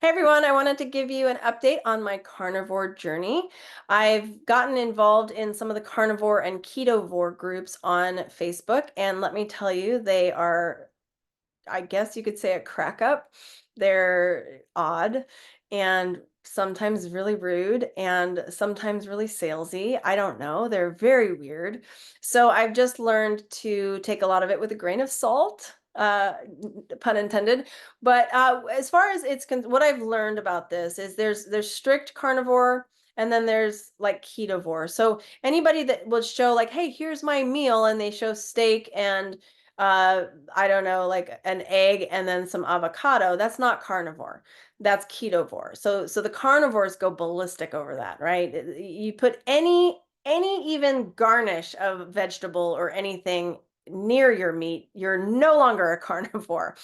Hey everyone, I wanted to give you an update on my carnivore journey. I've gotten involved in some of the carnivore and ketovore groups on Facebook, and let me tell you, they are, I guess you could say, a crack up. They're odd and sometimes really rude and sometimes really salesy. I don't know. They're very weird. So I've just learned to take a lot of it with a grain of salt, pun intended. But as far as what I've learned about this is there's strict carnivore and then there's like ketovore. So anybody that will show like, hey, here's my meal, and they show steak and I don't know, like an egg and then some avocado, that's not carnivore. That's ketovore. So the carnivores go ballistic over that, right? You put any even garnish of vegetable or anything near your meat, you're no longer a carnivore.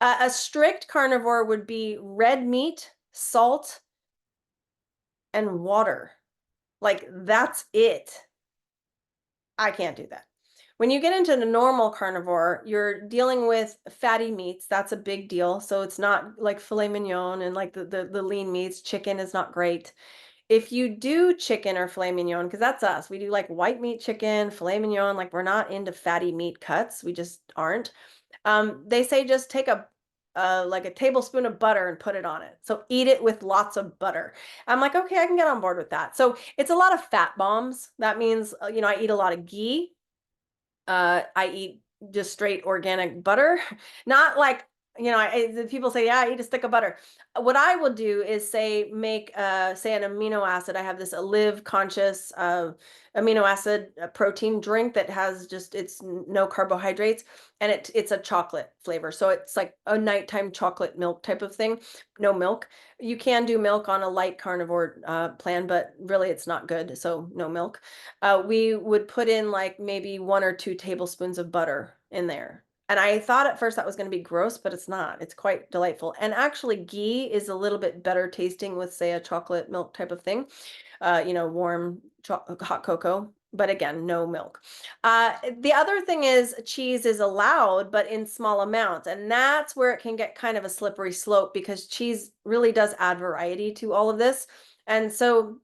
A strict carnivore would be red meat, salt, and water. Like that's it. I can't do that. When you get into the normal carnivore, you're dealing with fatty meats. That's a big deal. So it's not like filet mignon and like the lean meats. Chicken is not great. If you do chicken or filet mignon, because that's us, we do like white meat chicken, filet mignon, like we're not into fatty meat cuts. We just aren't. They say just take like a tablespoon of butter and put it on it. So eat it with lots of butter. I'm like, okay, I can get on board with that. So it's a lot of fat bombs. That means, I eat a lot of ghee. I eat just straight organic butter, not like, people say, yeah, I eat a stick of butter. What I will do is make say an amino acid. I have this Live Conscious amino acid protein drink that has it's no carbohydrates, and it's a chocolate flavor. So it's like a nighttime chocolate milk type of thing. No milk. You can do milk on a light carnivore plan, but really it's not good. So no milk. We would put in like maybe 1 or 2 tablespoons of butter in there. And I thought at first that was going to be gross, but it's not. It's quite delightful. And actually, ghee is a little bit better tasting with, say, a chocolate milk type of thing, warm hot cocoa. But again, no milk. The other thing is cheese is allowed, but in small amounts. And that's where it can get kind of a slippery slope because cheese really does add variety to all of this. And so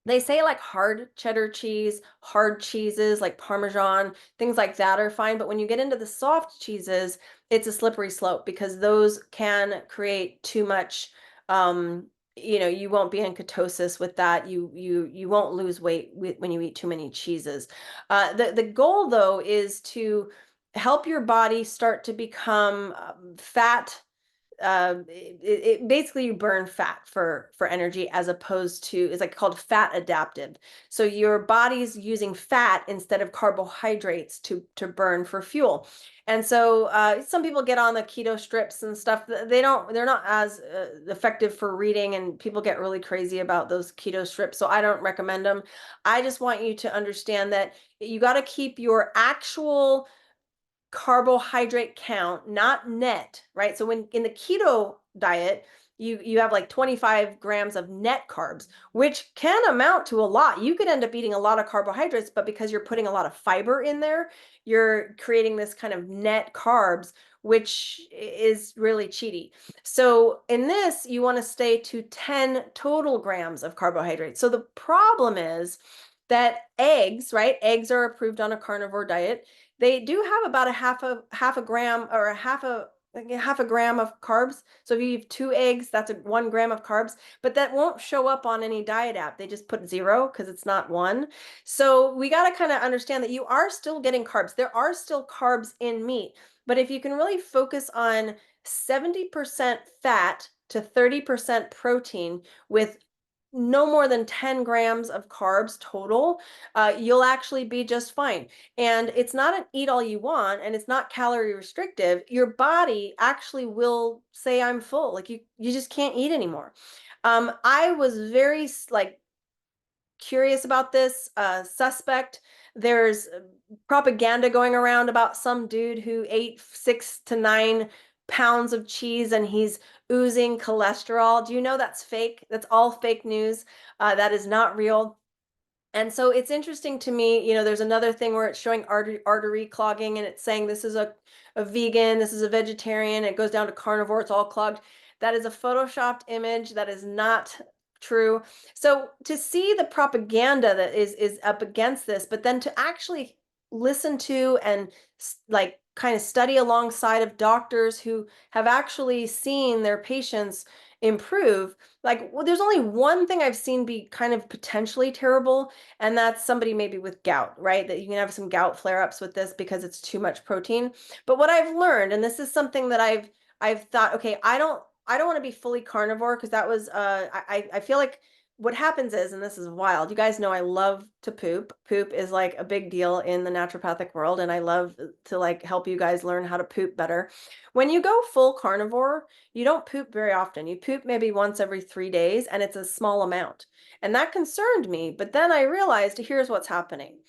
they say like hard cheddar cheese, hard cheeses like Parmesan, things like that are fine. But when you get into the soft cheeses, it's a slippery slope because those can create too much. You won't be in ketosis with that. You won't lose weight when you eat too many cheeses. The goal though is to help your body start to become fat. Basically you burn fat for energy, as opposed to, it's like called fat adaptive. So your body's using fat instead of carbohydrates to burn for fuel. And so some people get on the keto strips and stuff. They're not as effective for reading, and people get really crazy about those keto strips. So I don't recommend them. I just want you to understand that you got to keep your actual carbohydrate count, not net, right? So when in the keto diet, you have like 25 grams of net carbs, which can amount to a lot. You could end up eating a lot of carbohydrates, but because you're putting a lot of fiber in there, you're creating this kind of net carbs, which is really cheaty. So in this, you want to stay to 10 total grams of carbohydrates. So the problem is that eggs, right? Eggs are approved on a carnivore diet. They do have about a half a gram or half a gram of carbs. So if you have 2 eggs, that's 1 gram of carbs, but that won't show up on any diet app. They just put 0 because it's not 1. So we got to kind of understand that you are still getting carbs. There are still carbs in meat, but if you can really focus on 70% fat to 30% protein with no more than 10 grams of carbs total, you'll actually be just fine. And it's not an eat all you want, and it's not calorie restrictive. Your body actually will say, I'm full. Like you just can't eat anymore. I was very like curious about this, suspect. There's propaganda going around about some dude who ate 6 to 9 pounds of cheese and he's oozing cholesterol. Do you know that's fake? That's all fake news. That is not real. And so it's interesting to me, there's another thing where it's showing artery clogging, and it's saying this is a vegan, this is a vegetarian, it goes down to carnivore, it's all clogged. That is a photoshopped image. That is not true. So to see the propaganda that is up against this, but then to actually listen to and like kind of study alongside of doctors who have actually seen their patients improve. Like, well, there's only one thing I've seen be kind of potentially terrible, and that's somebody maybe with gout, right? That you can have some gout flare-ups with this because it's too much protein. But what I've learned, and this is something that I've thought, okay, I don't want to be fully carnivore, because that was I feel like what happens is, and this is wild, you guys know I love to poop. Poop is like a big deal in the naturopathic world, and I love to like help you guys learn how to poop better. When you go full carnivore, you don't poop very often. You poop maybe once every 3 days, and it's a small amount. And that concerned me, but then I realized here's what's happening.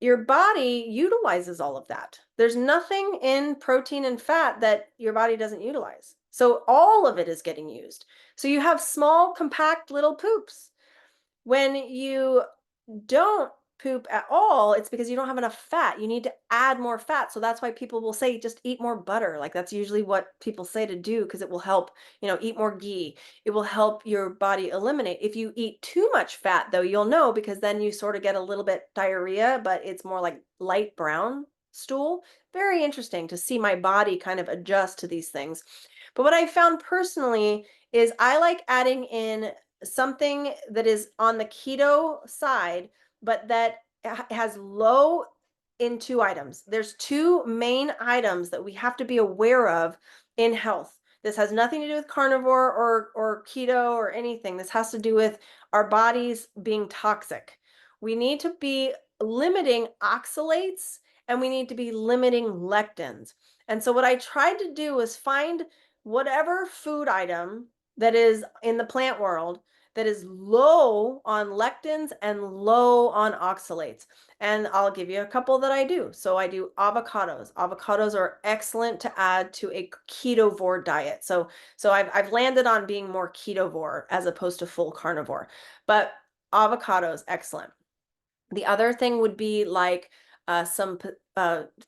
Your body utilizes all of that. There's nothing in protein and fat that your body doesn't utilize. So all of it is getting used. So you have small, compact little poops. When you don't poop at all, it's because you don't have enough fat. You need to add more fat. So that's why people will say just eat more butter. Like that's usually what people say to do, because it will help, eat more ghee. It will help your body eliminate. If you eat too much fat, though, you'll know, because then you sort of get a little bit diarrhea, but it's more like light brown stool. Very interesting to see my body kind of adjust to these things. But what I found personally is I like adding in something that is on the keto side, but that has low in two items. There's two main items that we have to be aware of in health. This has nothing to do with carnivore or keto or anything. This has to do with our bodies being toxic. We need to be limiting oxalates, and we need to be limiting lectins. And so what I tried to do was find whatever food item that is in the plant world that is low on lectins and low on oxalates. And I'll give you a couple that I do. So I do avocados. Avocados are excellent to add to a ketovore diet. So I've landed on being more ketovore as opposed to full carnivore. But avocados, excellent. The other thing would be like some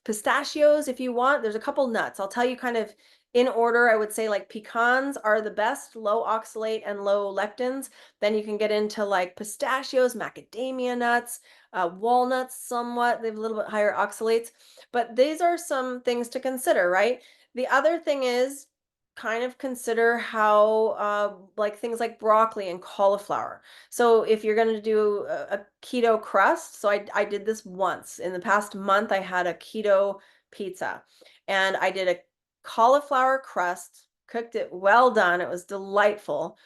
pistachios if you want. There's a couple nuts. I'll tell you kind of in order. I would say like pecans are the best, low oxalate and low lectins. Then you can get into like pistachios, macadamia nuts, walnuts somewhat. They have a little bit higher oxalates. But these are some things to consider, right? The other thing is kind of consider how like things like broccoli and cauliflower. So if you're going to do a keto crust, so I did this once. In the past month, I had a keto pizza, and I did a cauliflower crust, cooked it well done. It was delightful.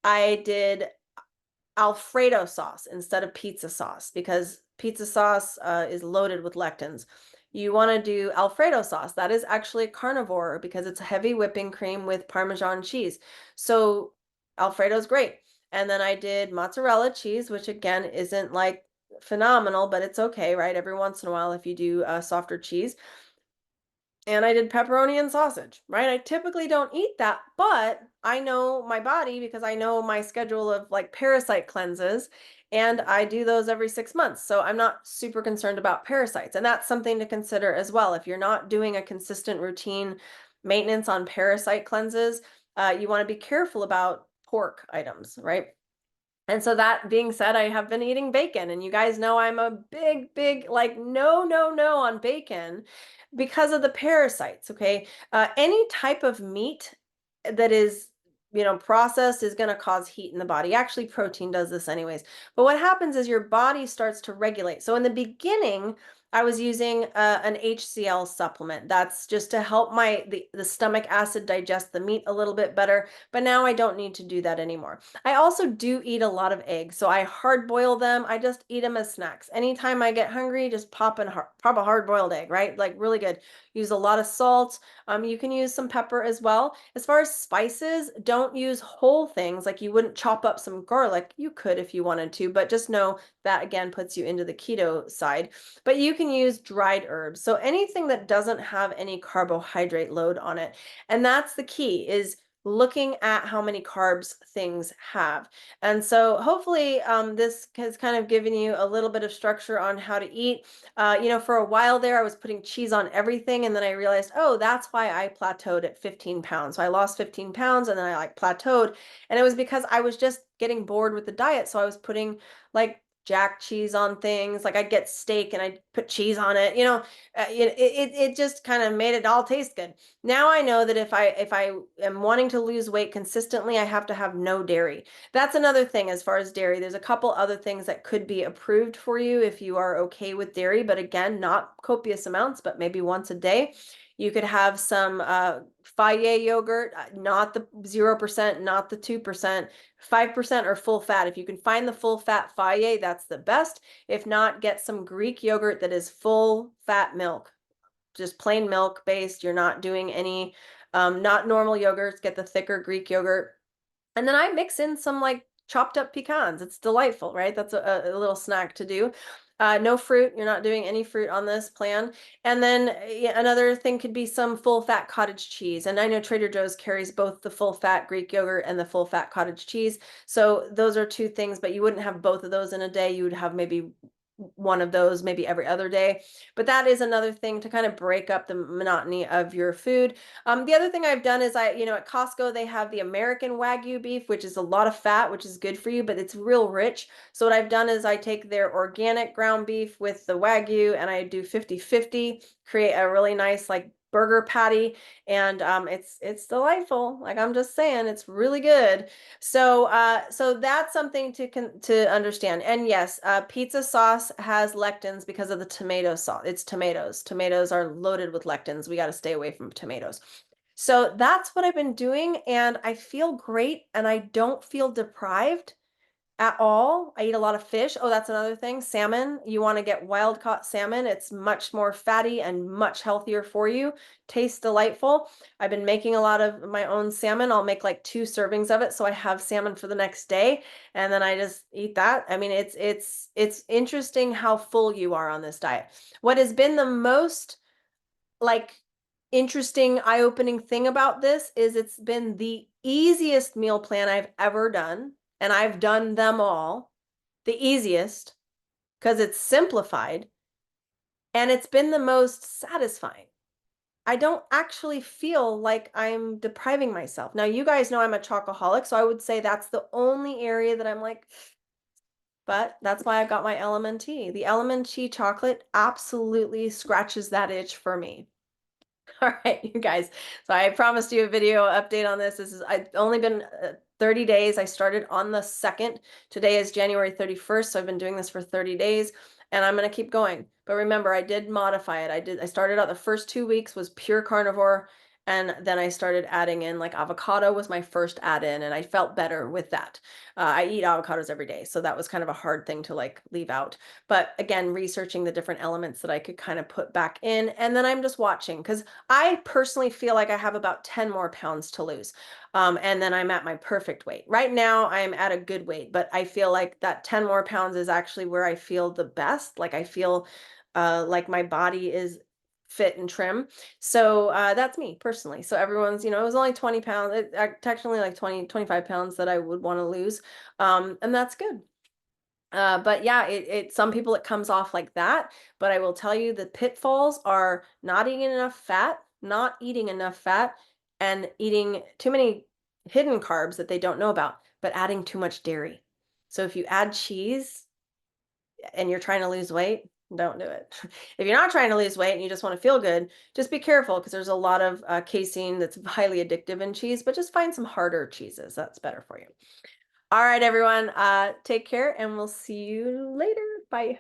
I did Alfredo sauce instead of pizza sauce, because pizza sauce is loaded with lectins. You want to do Alfredo sauce. That is actually a carnivore because it's a heavy whipping cream with Parmesan cheese. So Alfredo is great. And then I did mozzarella cheese, which again isn't like phenomenal, but it's okay, right? Every once in a while if you do softer cheese. And I did pepperoni and sausage, right? I typically don't eat that, but I know my body because I know my schedule of like parasite cleanses, and I do those every 6 months. So I'm not super concerned about parasites. And that's something to consider as well. If you're not doing a consistent routine maintenance on parasite cleanses, you want to be careful about pork items, right? And so that being said, I have been eating bacon, and you guys know I'm a big, like, no, no, no on bacon because of the parasites. Okay. Any type of meat that is, processed is going to cause heat in the body. Actually, protein does this anyways. But what happens is your body starts to regulate. So in the beginning, I was using an HCl supplement. That's just to help the stomach acid digest the meat a little bit better. But now I don't need to do that anymore. I also do eat a lot of eggs. So I hard boil them. I just eat them as snacks. Anytime I get hungry, just pop a hard boiled egg, right? Like really good. Use a lot of salt. You can use some pepper as well. As far as spices, don't use whole things. Like you wouldn't chop up some garlic. You could if you wanted to, but just know that again puts you into the keto side. But you can use dried herbs. So anything that doesn't have any carbohydrate load on it. And that's the key is looking at how many carbs things have. And so hopefully this has kind of given you a little bit of structure on how to eat. For a while there, I was putting cheese on everything, and then I realized, oh, that's why I plateaued at 15 pounds. So I lost 15 pounds, and then I plateaued, and it was because I was just getting bored with the diet. So I was putting like jack cheese on things. Like I'd get steak and I'd put cheese on it. It just kind of made it all taste good. Now I know that if I am wanting to lose weight consistently, I have to have no dairy. That's another thing as far as dairy. There's a couple other things that could be approved for you if you are okay with dairy, but again, not copious amounts, but maybe once a day. You could have some Fage yogurt, not the 0%, not the 2%, 5% or full fat. If you can find the full fat Fage, that's the best. If not, get some Greek yogurt that is full fat milk, just plain milk based. You're not doing any, not normal yogurts. Get the thicker Greek yogurt. And then I mix in some like chopped up pecans. It's delightful, right? That's a little snack to do. No fruit. You're not doing any fruit on this plan. And then another thing could be some full fat cottage cheese. And I know Trader Joe's carries both the full fat Greek yogurt and the full fat cottage cheese. So those are two things, but you wouldn't have both of those in a day. You would have maybe one of those maybe every other day. But that is another thing to kind of break up the monotony of your food. The other thing I've done is at Costco, they have the American Wagyu beef, which is a lot of fat, which is good for you, but it's real rich. So what I've done is I take their organic ground beef with the Wagyu and I do 50-50, create a really nice like burger patty, and it's delightful. Like I'm just saying, it's really good. So that's something to understand. And yes, pizza sauce has lectins because of the tomato sauce. It's tomatoes. Tomatoes are loaded with lectins. We got to stay away from tomatoes. So that's what I've been doing, and I feel great, and I don't feel deprived at all. I eat a lot of fish. Oh, that's another thing. Salmon. You want to get wild caught salmon. It's much more fatty and much healthier for you. Tastes delightful. I've been making a lot of my own salmon. I'll make like 2 servings of it, so I have salmon for the next day, and then I just eat that. I mean, it's interesting how full you are on this diet. What has been the most like interesting, eye-opening thing about this is it's been the easiest meal plan I've ever done, and I've done them all. The easiest because it's simplified, and it's been the most satisfying. I don't actually feel like I'm depriving myself. Now, you guys know I'm a chocoholic, so I would say that's the only area that I'm like, but that's why I got my LMNT. The LMNT chocolate absolutely scratches that itch for me. All right, you guys. So I promised you a video update on this. I've only been 30 days. I started on the 2nd. Today is January 31st. So I've been doing this for 30 days, and I'm going to keep going. But remember, I did modify it. I started out the first 2 weeks was pure carnivore. And then I started adding in like avocado was my first add in, and I felt better with that. I eat avocados every day. So that was kind of a hard thing to like leave out. But again, researching the different elements that I could kind of put back in. And then I'm just watching because I personally feel like I have about 10 more pounds to lose. And then I'm at my perfect weight. Right now, I'm at a good weight, but I feel like that 10 more pounds is actually where I feel the best. Like I feel like my body is fit and trim. So that's me personally. So everyone's, it was only 20 pounds, technically like 25 pounds that I would want to lose. And that's good. But yeah, some people it comes off like that, but I will tell you the pitfalls are not eating enough fat, and eating too many hidden carbs that they don't know about, but adding too much dairy. So if you add cheese and you're trying to lose weight, don't do it. If you're not trying to lose weight and you just want to feel good, just be careful because there's a lot of casein that's highly addictive in cheese, but just find some harder cheeses. That's better for you. All right, everyone, take care, and we'll see you later. Bye.